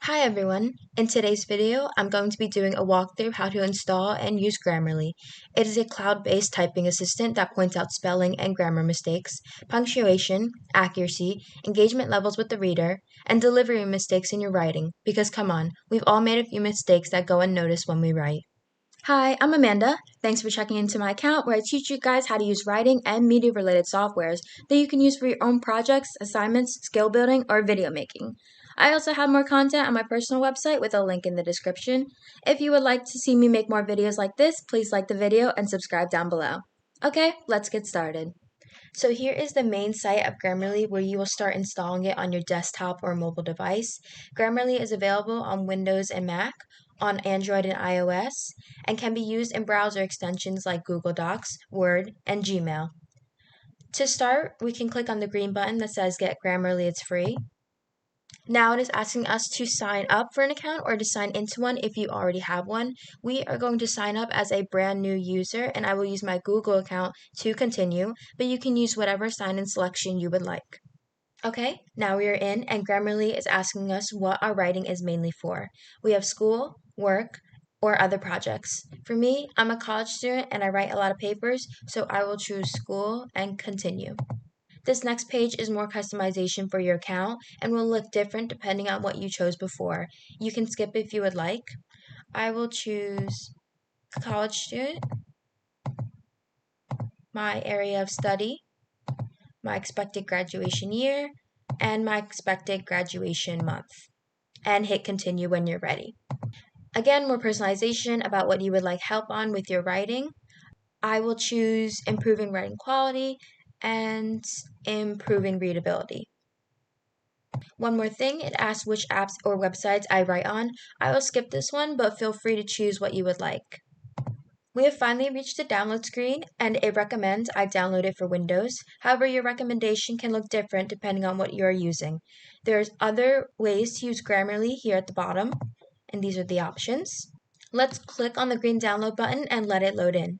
Hi everyone! In today's video, I'm going to be doing a walkthrough of how to install and use Grammarly. It is a cloud-based typing assistant that points out spelling and grammar mistakes, punctuation, accuracy, engagement levels with the reader, and delivery mistakes in your writing. Because come on, we've all made a few mistakes that go unnoticed when we write. Hi, I'm Amanda. Thanks for checking into my account where I teach you guys how to use writing and media-related softwares that you can use for your own projects, assignments, skill building, or video making. I also have more content on my personal website with a link in the description. If you would like to see me make more videos like this, please like the video and subscribe down below. Okay, let's get started. So here is the main site of Grammarly where you will start installing it on your desktop or mobile device. Grammarly is available on Windows and Mac, on Android and iOS, and can be used in browser extensions like Google Docs, Word, and Gmail. To start, we can click on the green button that says Get Grammarly, it's free. Now it is asking us to sign up for an account or to sign into one if you already have one. We are going to sign up as a brand new user and I will use my Google account to continue, but you can use whatever sign-in selection you would like. Okay, now we are in and Grammarly is asking us what our writing is mainly for. We have school, work, or other projects. For me, I'm a college student and I write a lot of papers, so I will choose school and continue. This next page is more customization for your account and will look different depending on what you chose before. You can skip if you would like. I will choose college student, my area of study, my expected graduation year, and my expected graduation month, and hit continue when you're ready. Again, more personalization about what you would like help on with your writing. I will choose improving writing quality and improving readability. One more thing, it asks which apps or websites I write on. I will skip this one, but feel free to choose what you would like. We have finally reached the download screen, and it recommends I download it for Windows. However, your recommendation can look different depending on what you are using. There's other ways to use Grammarly here at the bottom, and these are the options. Let's click on the green download button and let it load in.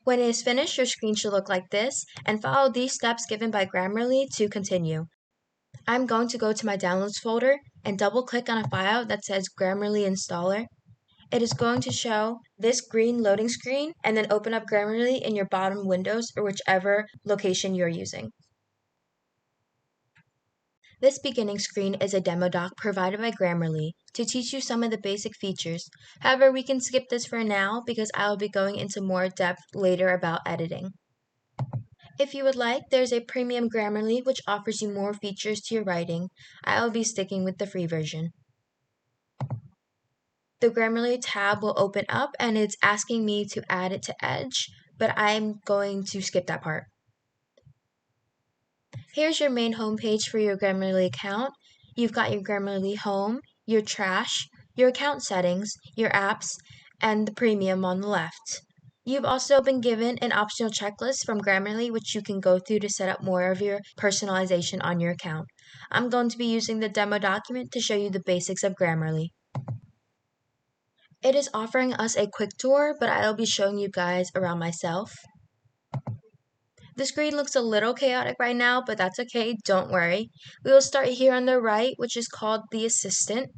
When it is finished, your screen should look like this, and follow these steps given by Grammarly to continue. I'm going to go to my downloads folder and double click on a file that says Grammarly installer. It is going to show this green loading screen and then open up Grammarly in your bottom windows or whichever location you're using. This beginning screen is a demo doc provided by Grammarly to teach you some of the basic features. However, we can skip this for now because I will be going into more depth later about editing. If you would like, there's a premium Grammarly which offers you more features to your writing. I will be sticking with the free version. The Grammarly tab will open up and it's asking me to add it to Edge, but I'm going to skip that part. Here's your main homepage for your Grammarly account. You've got your Grammarly home, your trash, your account settings, your apps, and the premium on the left. You've also been given an optional checklist from Grammarly which you can go through to set up more of your personalization on your account. I'm going to be using the demo document to show you the basics of Grammarly. It is offering us a quick tour, but I'll be showing you guys around myself. The screen looks a little chaotic right now, but that's okay, don't worry. We will start here on the right, which is called the Assistant.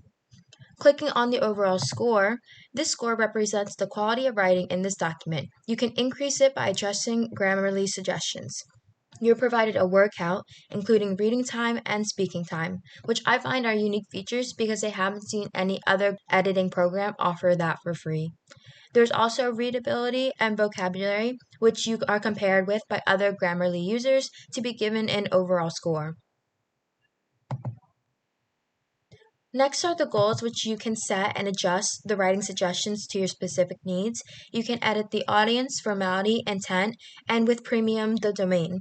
Clicking on the overall score, this score represents the quality of writing in this document. You can increase it by adjusting Grammarly suggestions. You're provided a workout, including reading time and speaking time, which I find are unique features because I haven't seen any other editing program offer that for free. There's also readability and vocabulary, which you are compared with by other Grammarly users to be given an overall score. Next are the goals, which you can set and adjust the writing suggestions to your specific needs. You can edit the audience, formality, intent, and with premium, the domain.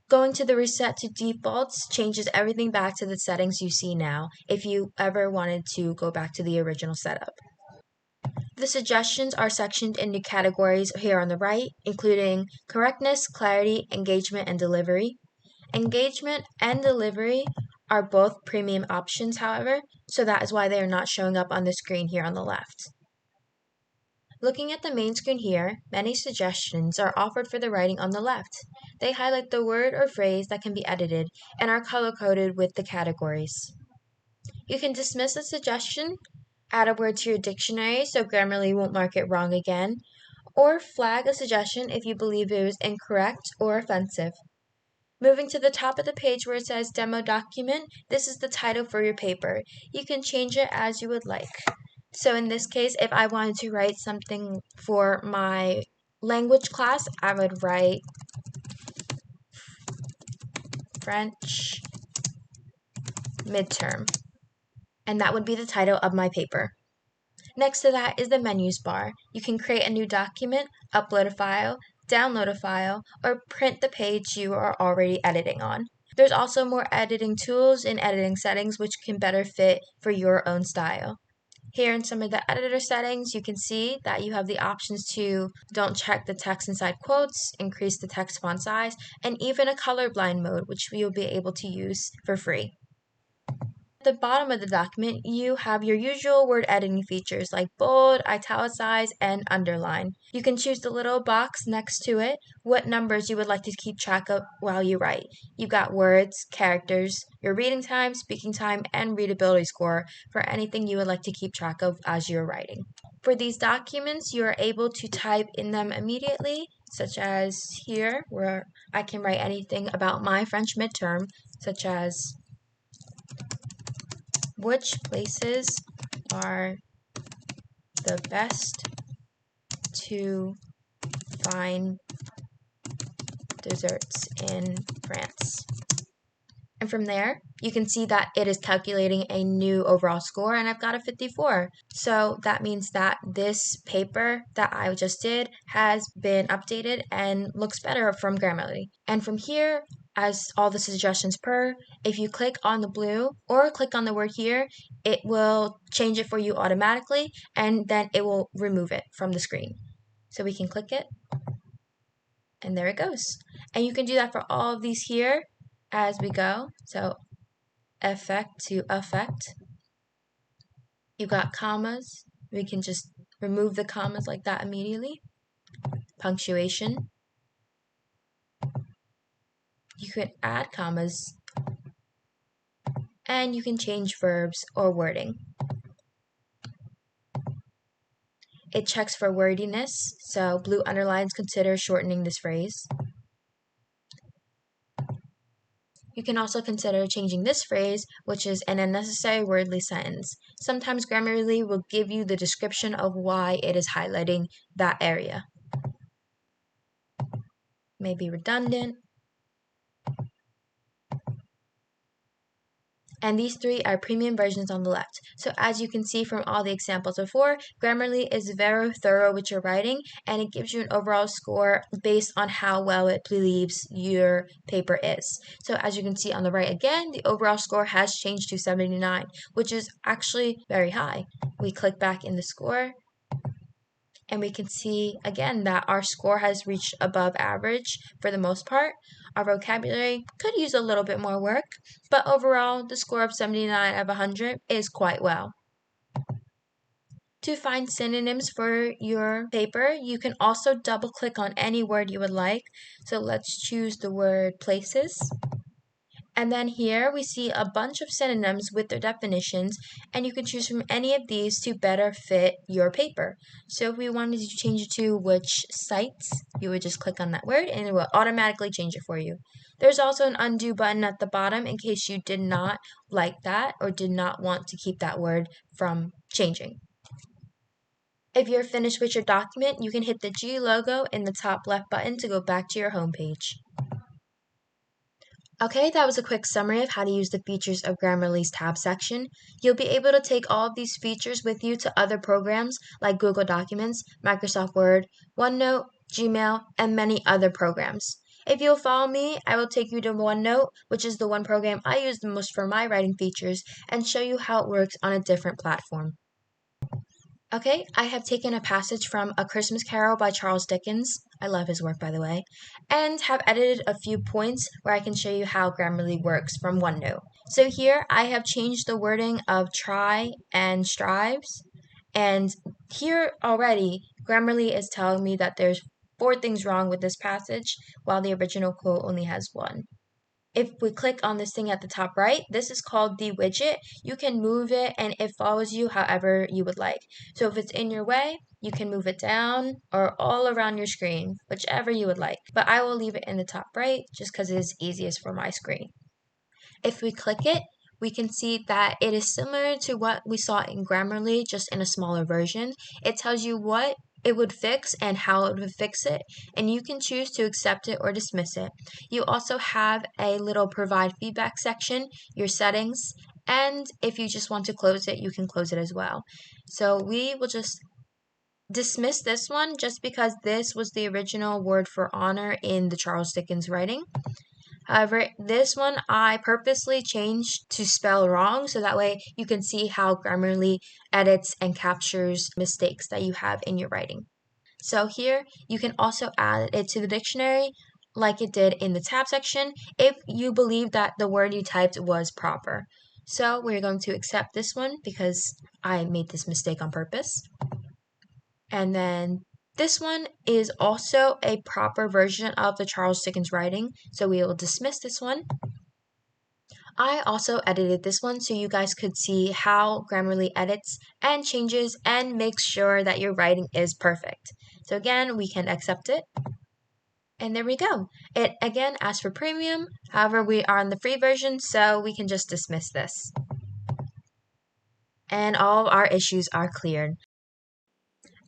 Going to the reset to defaults changes everything back to the settings you see now, if you ever wanted to go back to the original setup. The suggestions are sectioned into categories here on the right, including correctness, clarity, engagement, and delivery. Engagement and delivery are both premium options, however, so that is why they are not showing up on the screen here on the left. Looking at the main screen here, many suggestions are offered for the writing on the left. They highlight the word or phrase that can be edited and are color-coded with the categories. You can dismiss a suggestion, add a word to your dictionary so Grammarly won't mark it wrong again, or flag a suggestion if you believe it was incorrect or offensive. Moving to the top of the page where it says Demo Document, this is the title for your paper. You can change it as you would like. So in this case, if I wanted to write something for my language class, I would write French midterm, and that would be the title of my paper. Next to that is the menus bar. You can create a new document, upload a file, download a file, or print the page you are already editing on. There's also more editing tools and editing settings which can better fit for your own style. Here in some of the editor settings, you can see that you have the options to don't check the text inside quotes, increase the text font size, and even a colorblind mode, which you'll be able to use for free. At the bottom of the document, you have your usual word editing features like bold, italicize, and underline. You can choose the little box next to it, what numbers you would like to keep track of while you write. You've got words, characters, your reading time, speaking time, and readability score for anything you would like to keep track of as you're writing. For these documents, you are able to type in them immediately, such as here, where I can write anything about my French midterm, such as which places are the best to find desserts in France? And from there, you can see that it is calculating a new overall score, and I've got a 54. So that means that this paper that I just did has been updated and looks better from Grammarly. And from here, as all the suggestions per, if you click on the blue or click on the word here, it will change it for you automatically, and then it will remove it from the screen. So we can click it, and there it goes. And you can do that for all of these here as we go. So effect to effect. You got commas. We can just remove the commas like that immediately. Punctuation. You can add commas. And you can change verbs or wording. It checks for wordiness, so blue underlines consider shortening this phrase. You can also consider changing this phrase, which is an unnecessary wordly sentence. Sometimes Grammarly will give you the description of why it is highlighting that area. Maybe redundant. And these three are premium versions on the left. So as you can see from all the examples before, Grammarly is very thorough with your writing, and it gives you an overall score based on how well it believes your paper is. So as you can see on the right again, the overall score has changed to 79, which is actually very high. We click back in the score, and we can see again that our score has reached above average for the most part. Our vocabulary could use a little bit more work, but overall the score of 79 out of 100 is quite well. To find synonyms for your paper, you can also double click on any word you would like. So let's choose the word places. And then here we see a bunch of synonyms with their definitions, and you can choose from any of these to better fit your paper. So if we wanted to change it to which sites, you would just click on that word and it will automatically change it for you. There's also an undo button at the bottom in case you did not like that or did not want to keep that word from changing. If you're finished with your document, you can hit the G logo in the top left button to go back to your home page. Okay, that was a quick summary of how to use the features of Grammarly's tab section. You'll be able to take all of these features with you to other programs like Google Documents, Microsoft Word, OneNote, Gmail, and many other programs. If you'll follow me, I will take you to OneNote, which is the one program I use the most for my writing features, and show you how it works on a different platform. Okay, I have taken a passage from A Christmas Carol by Charles Dickens. I love his work, by the way, and have edited a few points where I can show you how Grammarly works from OneNote. So here I have changed the wording of try and strives, and here already Grammarly is telling me that there's 4 things wrong with this passage, while the original quote only has 1. If we click on this thing at the top right, this is called the widget. You can move it and it follows you however you would like. So if it's in your way, you can move it down or all around your screen, whichever you would like. But I will leave it in the top right just because it is easiest for my screen. If we click it, we can see that it is similar to what we saw in Grammarly, just in a smaller version. It tells you what it would fix and how it would fix it, and you can choose to accept it or dismiss it. You also have a little provide feedback section, your settings, and if you just want to close it, you can close it as well. So we will just dismiss this one just because this was the original word for honor in the Charles Dickens writing. However, this one I purposely changed to spell wrong so that way you can see how Grammarly edits and captures mistakes that you have in your writing. So here you can also add it to the dictionary like it did in the tab section if you believe that the word you typed was proper. So we're going to accept this one because I made this mistake on purpose. And then this one is also a proper version of the Charles Dickens writing, so we will dismiss this one. I also edited this one so you guys could see how Grammarly edits and changes and makes sure that your writing is perfect. So again, we can accept it. And there we go. It again asks for premium, however we are on the free version, so we can just dismiss this. And all of our issues are cleared.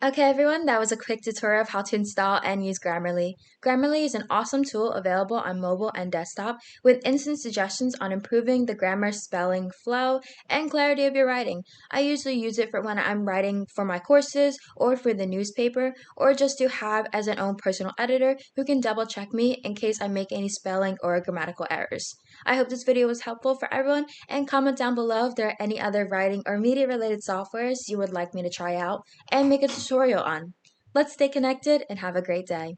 Okay everyone, that was a quick tutorial of how to install and use Grammarly. Grammarly is an awesome tool available on mobile and desktop with instant suggestions on improving the grammar, spelling, flow, and clarity of your writing. I usually use it for when I'm writing for my courses or for the newspaper or just to have as an own personal editor who can double check me in case I make any spelling or grammatical errors. I hope this video was helpful for everyone and comment down below if there are any other writing or media related softwares you would like me to try out and make a tutorial on. Let's stay connected and have a great day.